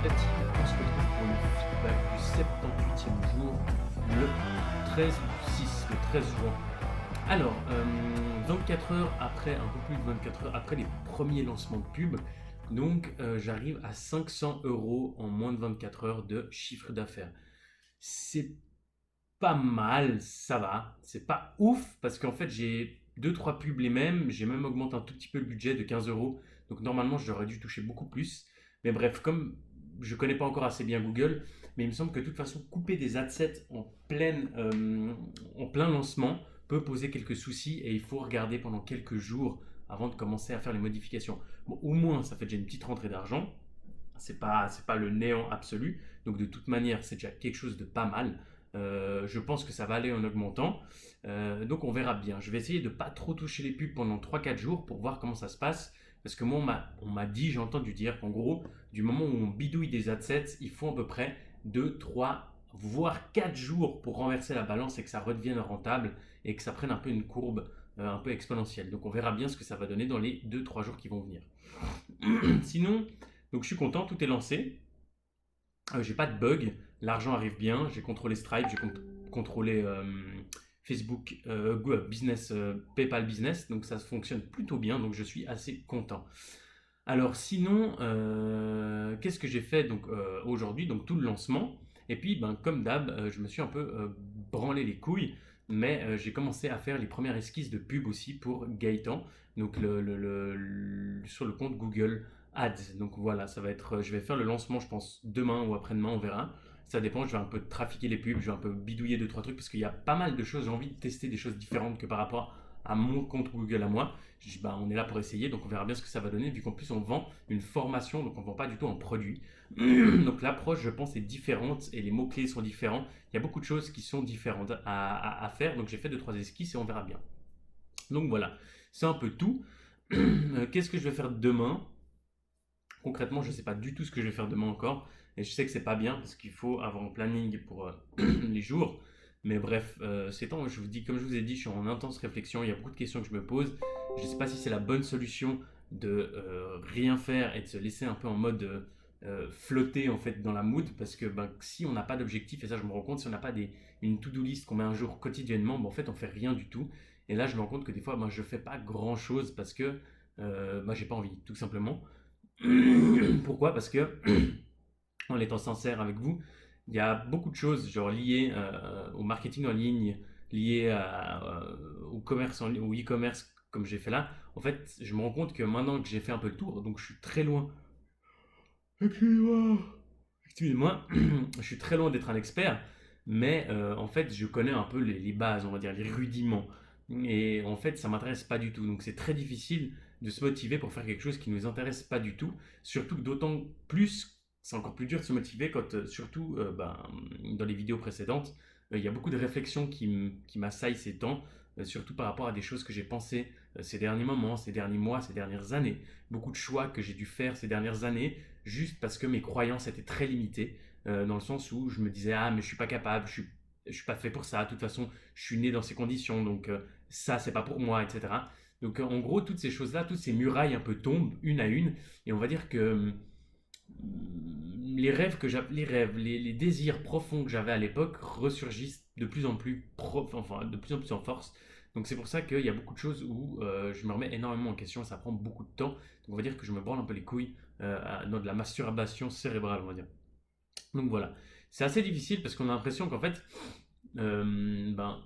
fait, on se retrouve pour le feedback du 78e jour, le 13 du 6, le 13 juin. Alors, 24 heures après, un peu plus de 24 heures après les premiers lancements de pub, donc j'arrive à 500 euros en moins de 24 heures de chiffre d'affaires. C'est pas mal, ça va. C'est pas ouf parce qu'en fait j'ai deux trois pubs les mêmes. J'ai même augmenté un tout petit peu le budget de 15 euros. Donc normalement j'aurais dû toucher beaucoup plus. Mais bref, comme je connais pas encore assez bien Google, mais il me semble que de toute façon couper des adsets en plein lancement peut poser quelques soucis et il faut regarder pendant quelques jours avant de commencer à faire les modifications. Bon, au moins ça fait déjà une petite rentrée d'argent. C'est pas le néant absolu. Donc de toute manière, c'est déjà quelque chose de pas mal. Je pense que ça va aller en augmentant. Donc on verra bien. Je vais essayer de pas trop toucher les pubs pendant 3 4 jours pour voir comment ça se passe. Parce que moi, on m'a dit, j'ai entendu dire qu'en gros, du moment où on bidouille des adsets, il faut à peu près 2 3 voire 4 jours pour renverser la balance et que ça redevienne rentable et que ça prenne un peu une courbe un peu exponentielle. Donc on verra bien ce que ça va donner dans les 2 3 jours qui vont venir. Sinon, donc je suis content, tout est lancé. J'ai pas de bug, l'argent arrive bien, j'ai contrôlé Stripe, j'ai contrôlé Facebook Business, PayPal Business, donc ça fonctionne plutôt bien, donc je suis assez content. Alors sinon, qu'est-ce que j'ai fait donc aujourd'hui? Donc tout le lancement, et puis ben, comme d'hab, je me suis un peu branlé les couilles, mais j'ai commencé à faire les premières esquisses de pub aussi pour Gaëtan, donc sur le compte Google Ads. Donc voilà, ça va être, je vais faire le lancement, je pense demain ou après-demain, on verra. Ça dépend, je vais un peu trafiquer les pubs, je vais un peu bidouiller deux trois trucs parce qu'il y a pas mal de choses. J'ai envie de tester des choses différentes que par rapport à mon compte Google à moi. Je dis, bah, on est là pour essayer, donc on verra bien ce que ça va donner, vu qu'en plus on vend une formation, donc on ne vend pas du tout un produit. Donc l'approche, je pense, est différente et les mots-clés sont différents. Il y a beaucoup de choses qui sont différentes à faire, donc j'ai fait deux trois esquisses et on verra bien. Donc voilà, c'est un peu tout. Qu'est-ce que je vais faire demain? Concrètement, je ne sais pas du tout ce que je vais faire demain encore. Et je sais que c'est pas bien parce qu'il faut avoir un planning pour les jours. Mais bref, c'est temps. Je vous dis, comme je vous ai dit, je suis en intense réflexion. Il y a beaucoup de questions que je me pose. Je ne sais pas si c'est la bonne solution de rien faire et de se laisser un peu en mode flotter en fait dans la mood. Parce que ben, si on n'a pas d'objectif, et ça je me rends compte, si on n'a pas une to-do list qu'on met un jour quotidiennement, ben, en fait on fait rien du tout. Et là je me rends compte que des fois ben, je fais pas grand chose parce que ben, j'ai pas envie, tout simplement. Pourquoi? Parce que, en étant sincère avec vous, il y a beaucoup de choses genre liées au marketing en ligne, liées au commerce au e-commerce comme j'ai fait là. En fait, je me rends compte que maintenant que j'ai fait un peu le tour, donc je suis très loin. Excusez-moi. Excusez-moi, je suis très loin d'être un expert, mais en fait, je connais un peu les bases, on va dire, les rudiments. Et en fait, ça m'intéresse pas du tout. Donc, c'est très difficile de se motiver pour faire quelque chose qui ne nous intéresse pas du tout. Surtout que d'autant plus, c'est encore plus dur de se motiver quand, surtout, ben, dans les vidéos précédentes, il y a beaucoup de réflexions qui m'assaillent ces temps, surtout par rapport à des choses que j'ai pensées ces derniers moments, ces derniers mois, ces dernières années. Beaucoup de choix que j'ai dû faire ces dernières années juste parce que mes croyances étaient très limitées, dans le sens où je me disais ah mais je suis pas capable, je suis pas fait pour ça, de toute façon je suis né dans ces conditions, donc ça c'est pas pour moi, etc. Donc en gros toutes ces choses-là, toutes ces murailles un peu tombent une à une, et on va dire que les rêves que j'avais, les désirs profonds que j'avais à l'époque ressurgissent de plus en plus enfin de plus en plus en force. Donc c'est pour ça qu'il y a beaucoup de choses où je me remets énormément en question et ça prend beaucoup de temps. Donc on va dire que je me branle un peu les couilles dans de la masturbation cérébrale, on va dire. Donc voilà. C'est assez difficile parce qu'on a l'impression qu'en fait, ben,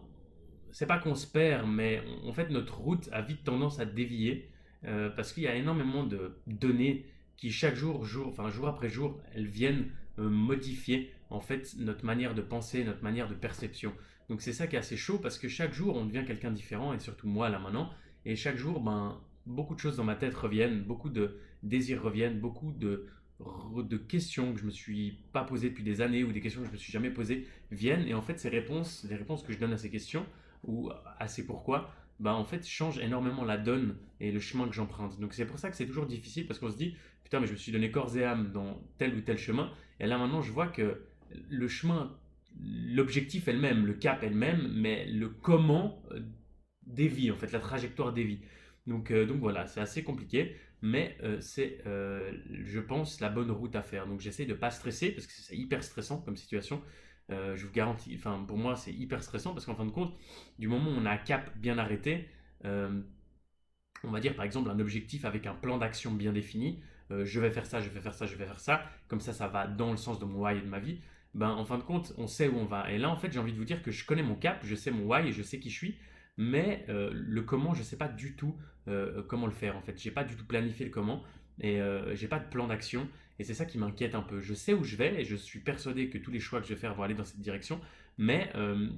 c'est pas qu'on se perd, mais en fait notre route a vite tendance à dévier parce qu'il y a énormément de données qui chaque enfin jour après jour, elles viennent modifier en fait notre manière de penser, notre manière de perception. Donc c'est ça qui est assez chaud parce que chaque jour on devient quelqu'un de différent et surtout moi là maintenant. Et chaque jour, ben beaucoup de choses dans ma tête reviennent, beaucoup de désirs reviennent, beaucoup de questions que je me suis pas posées depuis des années ou des questions que je me suis jamais posées viennent et en fait ces réponses, les réponses que je donne à ces questions ou à ces pourquoi, bah en fait change énormément la donne et le chemin que j'emprunte. Donc c'est pour ça que c'est toujours difficile parce qu'on se dit putain mais je me suis donné corps et âme dans tel ou tel chemin et là maintenant je vois que le chemin, l'objectif est le même, le cap est le même, mais le comment dévie en fait, la trajectoire dévie. Donc voilà, c'est assez compliqué, mais c'est, je pense, la bonne route à faire. Donc j'essaie de ne pas stresser parce que c'est hyper stressant comme situation. Je vous garantis, enfin pour moi c'est hyper stressant parce qu'en fin de compte, du moment où on a un cap bien arrêté, euh, on va dire par exemple un objectif avec un plan d'action bien défini, je vais faire ça, je vais faire ça, je vais faire ça, comme ça va dans le sens de mon why et de ma vie, ben en fin de compte on sait où on va. Et là en fait j'ai envie de vous dire que je connais mon cap, je sais mon why et je sais qui je suis, mais le comment je ne sais pas du tout comment le faire en fait. J'ai pas du tout planifié le comment et j'ai pas de plan d'action et c'est ça qui m'inquiète un peu. Je sais où je vais et je suis persuadé que tous les choix que je vais faire vont aller dans cette direction, mais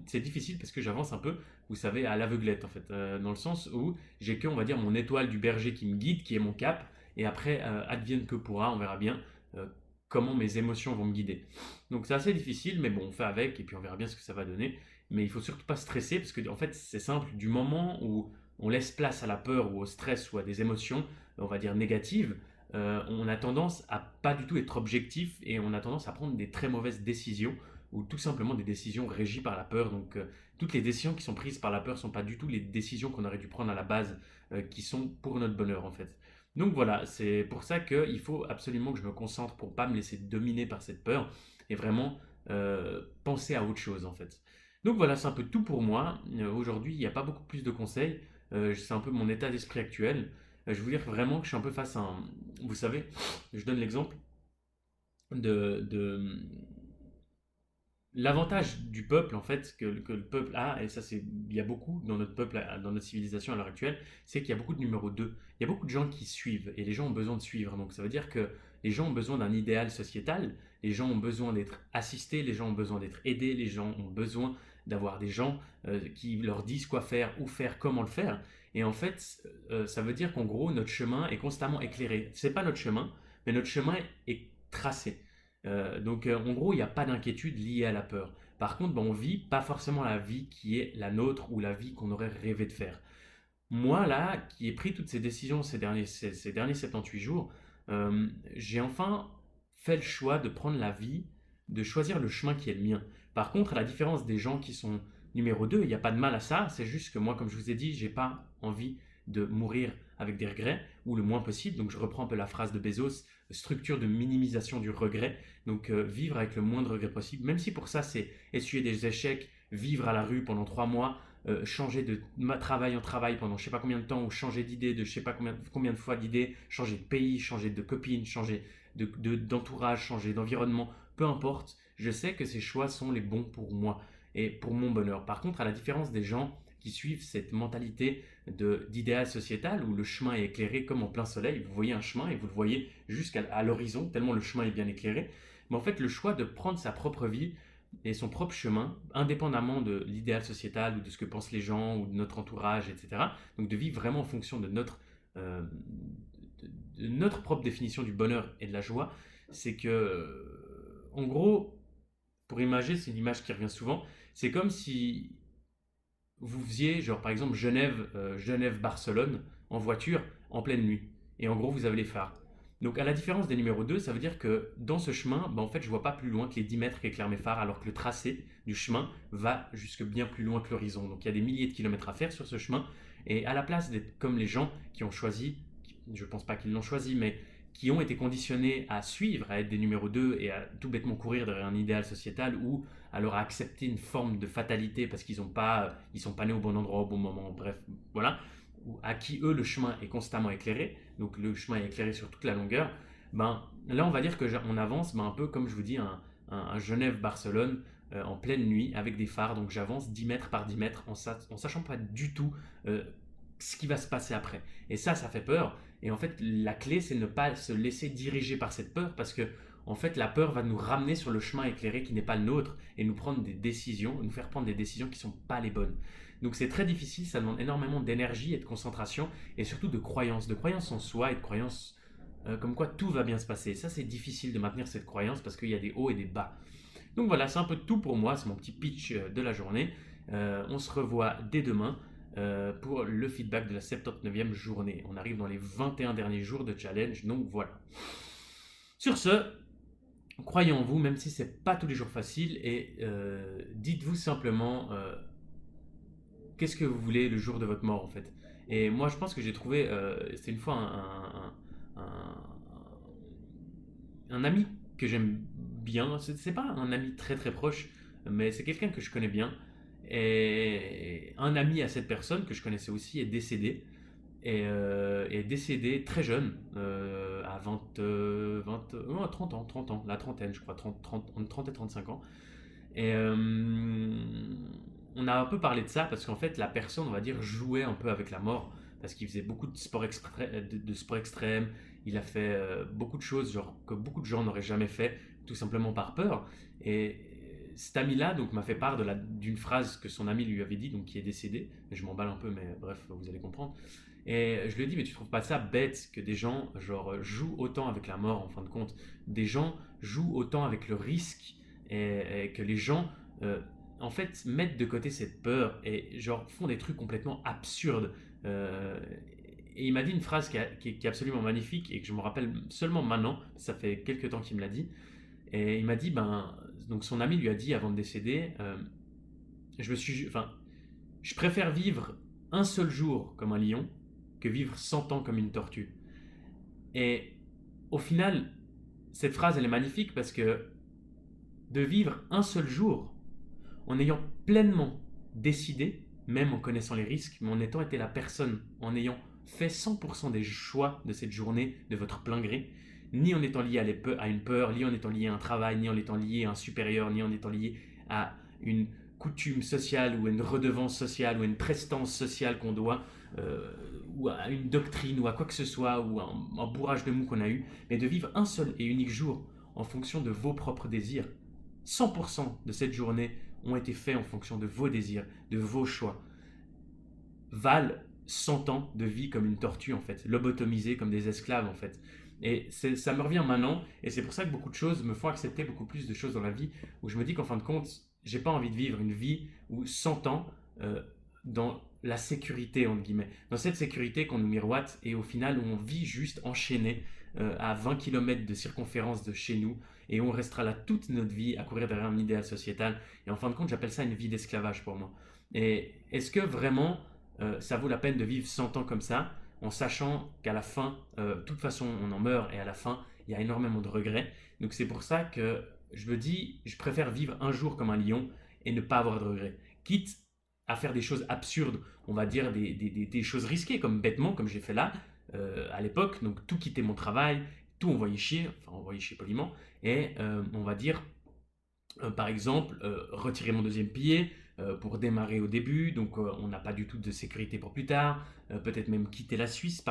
c'est difficile parce que j'avance un peu, vous savez, à l'aveuglette en fait, dans le sens où j'ai que, on va dire, mon étoile du berger qui me guide, qui est mon cap, et après, advienne que pourra, on verra bien euh, comment mes émotions vont me guider. Donc c'est assez difficile, mais bon, on fait avec, et puis on verra bien ce que ça va donner. Mais il faut surtout pas stresser, parce que en fait, c'est simple, du moment où on laisse place à la peur ou au stress ou à des émotions, on va dire négatives, on a tendance à pas du tout être objectif et on a tendance à prendre des très mauvaises décisions ou tout simplement des décisions régies par la peur. Donc toutes les décisions qui sont prises par la peur ne sont pas du tout les décisions qu'on aurait dû prendre à la base, qui sont pour notre bonheur en fait. Donc voilà, c'est pour ça qu'il faut absolument que je me concentre pour pas me laisser dominer par cette peur et vraiment penser à autre chose en fait. Donc voilà, c'est un peu tout pour moi. Aujourd'hui, il n'y a pas beaucoup plus de conseils. C'est un peu mon état d'esprit actuel. Je veux dire vraiment que je suis un peu face à un... Vous savez, je donne l'exemple de l'avantage du peuple, en fait, que le peuple a, et ça, il y a beaucoup dans notre peuple, dans notre civilisation à l'heure actuelle, c'est qu'il y a beaucoup de numéro 2. Il y a beaucoup de gens qui suivent, et les gens ont besoin de suivre. Donc ça veut dire que les gens ont besoin d'un idéal sociétal, les gens ont besoin d'être assistés, les gens ont besoin d'être aidés, les gens ont besoin d'avoir des gens qui leur disent quoi faire, où faire, comment le faire. Et en fait, ça veut dire qu'en gros, notre chemin est constamment éclairé. C'est pas notre chemin, mais notre chemin est tracé. Donc en gros, il n'y a pas d'inquiétude liée à la peur. Par contre, ben, on vit pas forcément la vie qui est la nôtre ou la vie qu'on aurait rêvé de faire. Moi, là, qui ai pris toutes ces décisions ces derniers 78 jours, j'ai enfin fait le choix de prendre la vie, de choisir le chemin qui est le mien. Par contre, à la différence des gens qui sont numéro 2, il n'y a pas de mal à ça. C'est juste que moi, comme je vous ai dit, j'ai pas envie de mourir avec des regrets, ou le moins possible. Donc je reprends un peu la phrase de Bezos, structure de minimisation du regret. Donc vivre avec le moins de regrets possible, même si pour ça c'est essuyer des échecs, vivre à la rue pendant 3 mois, changer de travail en travail pendant je sais pas combien de temps, ou changer d'idée de je sais pas combien de fois d'idée, changer de pays, changer de copine, changer d'entourage, changer d'environnement, peu importe, je sais que ces choix sont les bons pour moi et pour mon bonheur. Par contre, à la différence des gens qui suivent cette mentalité d'idéal sociétal où le chemin est éclairé comme en plein soleil, vous voyez un chemin et vous le voyez jusqu'à l'horizon, tellement le chemin est bien éclairé, mais en fait le choix de prendre sa propre vie et son propre chemin, indépendamment de l'idéal sociétal ou de ce que pensent les gens ou de notre entourage, etc. Donc de vivre vraiment en fonction euh, de notre propre définition du bonheur et de la joie, c'est que, en gros, pour imager, c'est une image qui revient souvent, c'est comme si vous faisiez, genre par exemple Genève-Barcelone en voiture en pleine nuit. Et en gros, vous avez les phares. Donc à la différence des numéros 2, ça veut dire que dans ce chemin, en fait, je vois pas plus loin que les 10 mètres qu'éclairent mes phares, alors que le tracé du chemin va jusque bien plus loin que l'horizon. Donc il y a des milliers de kilomètres à faire sur ce chemin. Et à la place d'être comme les gens qui ont choisi, je pense pas qu'ils l'ont choisi, mais qui ont été conditionnés à suivre, à être des numéros 2 et à tout bêtement courir derrière un idéal sociétal ou alors à accepter une forme de fatalité parce ils sont pas nés au bon endroit au bon moment, bref, voilà, ou à qui eux le chemin est constamment éclairé, donc le chemin est éclairé sur toute la longueur, ben là on va dire que on avance un peu comme je vous dis un Genève-Barcelone en pleine nuit avec des phares, donc j'avance 10 mètres par 10 mètres en sachant pas du tout ce qui va se passer après. Et ça fait peur. Et en fait, la clé, c'est ne pas se laisser diriger par cette peur parce que, en fait, la peur va nous ramener sur le chemin éclairé qui n'est pas le nôtre et nous prendre des décisions, nous faire prendre des décisions qui ne sont pas les bonnes. Donc c'est très difficile, ça demande énormément d'énergie et de concentration et surtout de croyance en soi et de croyance comme quoi tout va bien se passer. Ça, c'est difficile de maintenir cette croyance parce qu'il y a des hauts et des bas. Donc voilà, c'est un peu tout pour moi, c'est mon petit pitch de la journée. On se revoit dès demain pour le feedback de la 79e journée. On arrive dans les 21 derniers jours de challenge, donc voilà. Sur ce, croyez en vous, même si c'est pas tous les jours facile, et dites-vous simplement qu'est-ce que vous voulez le jour de votre mort en fait. Et moi, je pense que j'ai trouvé, c'était une fois un ami que j'aime bien. C'est pas un ami très très proche, mais c'est quelqu'un que je connais bien. Et un ami à cette personne que je connaissais aussi est décédé. Est décédé très jeune, à 30 ans, la trentaine, je crois, entre 30 et 35 ans. Et on a un peu parlé de ça parce qu'en fait, la personne, on va dire, jouait un peu avec la mort parce qu'il faisait beaucoup de sport extrême. Il a fait beaucoup de choses genre, que beaucoup de gens n'auraient jamais fait, tout simplement par peur. Et cet ami-là donc m'a fait part d'une phrase que son ami lui avait dit, donc qui est décédé. Je m'emballe un peu, mais bref, vous allez comprendre. Et je lui ai dit, mais tu trouves pas ça bête que des gens genre, jouent autant avec la mort en fin de compte? Des gens jouent autant avec le risque et que les gens euh, en fait mettent de côté cette peur et genre font des trucs complètement absurdes. Euh, et il m'a dit une phrase qui est absolument magnifique et que je me rappelle seulement maintenant, ça fait quelques temps qu'il me l'a dit. Et il m'a dit, ben, donc son ami lui a dit avant de décéder, enfin, je préfère vivre un seul jour comme un lion que vivre 100 ans comme une tortue. Et au final, cette phrase, elle est magnifique parce que de vivre un seul jour en ayant pleinement décidé, même en connaissant les risques, mais en étant été la personne, en ayant fait 100% des choix de cette journée de votre plein gré, ni en étant lié à une peur, ni en étant lié à un travail, ni en étant lié à un supérieur, ni en étant lié à une coutume sociale ou à une redevance sociale ou à une prestance sociale qu'on doit, ou à une doctrine ou à quoi que ce soit, ou à un bourrage de mou qu'on a eu, mais de vivre un seul et unique jour en fonction de vos propres désirs. 100% de cette journée ont été faits en fonction de vos désirs, de vos choix, valent 100 ans de vie comme une tortue en fait, lobotomisés comme des esclaves en fait. Et ça me revient maintenant, et c'est pour ça que beaucoup de choses me font accepter beaucoup plus de choses dans la vie, où je me dis qu'en fin de compte, j'ai pas envie de vivre une vie où 100 ans dans la sécurité, entre guillemets, dans cette sécurité qu'on nous miroite, et au final où on vit juste enchaîné à 20 km de circonférence de chez nous, et on restera là toute notre vie à courir derrière un idéal sociétal. Et en fin de compte, j'appelle ça une vie d'esclavage pour moi. Et est-ce que vraiment ça vaut la peine de vivre 100 ans comme ça, en sachant qu'à la fin, de toute façon, on en meurt, et à la fin, il y a énormément de regrets. Donc c'est pour ça que je me dis, je préfère vivre un jour comme un lion et ne pas avoir de regrets. Quitte à faire des choses absurdes, on va dire des choses risquées, comme bêtement, comme j'ai fait là, à l'époque, donc tout quitter mon travail, tout envoyer chier, enfin envoyer chier poliment, et on va dire, par exemple, retirer mon deuxième pied pour démarrer au début, donc on n'a pas du tout de sécurité pour plus tard, peut-être même quitter la Suisse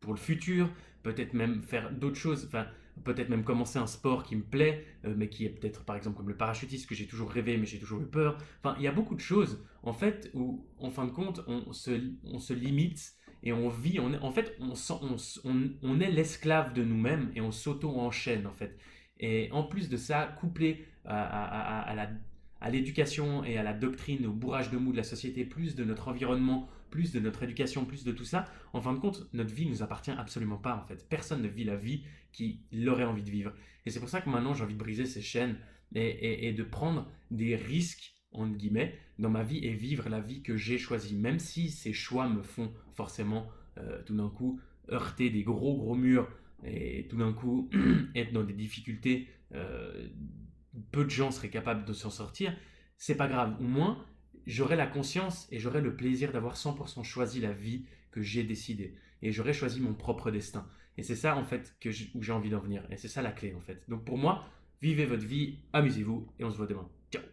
pour le futur, peut-être même faire d'autres choses, enfin peut-être même commencer un sport qui me plaît, mais qui est peut-être par exemple comme le parachutisme que j'ai toujours rêvé mais j'ai toujours eu peur. Enfin, il y a beaucoup de choses en fait où en fin de compte on se limite et on vit, en fait on est l'esclave de nous-mêmes et on s'auto-enchaîne en fait. Et en plus de ça, couplé à l'éducation et à la doctrine, au bourrage de mou de la société, plus de notre environnement, plus de notre éducation, plus de tout ça, en fin de compte, notre vie ne nous appartient absolument pas en fait. Personne ne vit la vie qu'il aurait envie de vivre. Et c'est pour ça que maintenant j'ai envie de briser ces chaînes et de prendre des risques, entre guillemets, dans ma vie et vivre la vie que j'ai choisie. Même si ces choix me font forcément tout d'un coup heurter des gros gros murs et tout d'un coup être dans des difficultés, peu de gens seraient capables de s'en sortir, c'est pas grave. Au moins, j'aurai la conscience et j'aurai le plaisir d'avoir 100% choisi la vie que j'ai décidée. Et j'aurai choisi mon propre destin. Et c'est ça, en fait, où j'ai envie d'en venir. Et c'est ça la clé, en fait. Donc pour moi, vivez votre vie, amusez-vous, et on se voit demain. Ciao.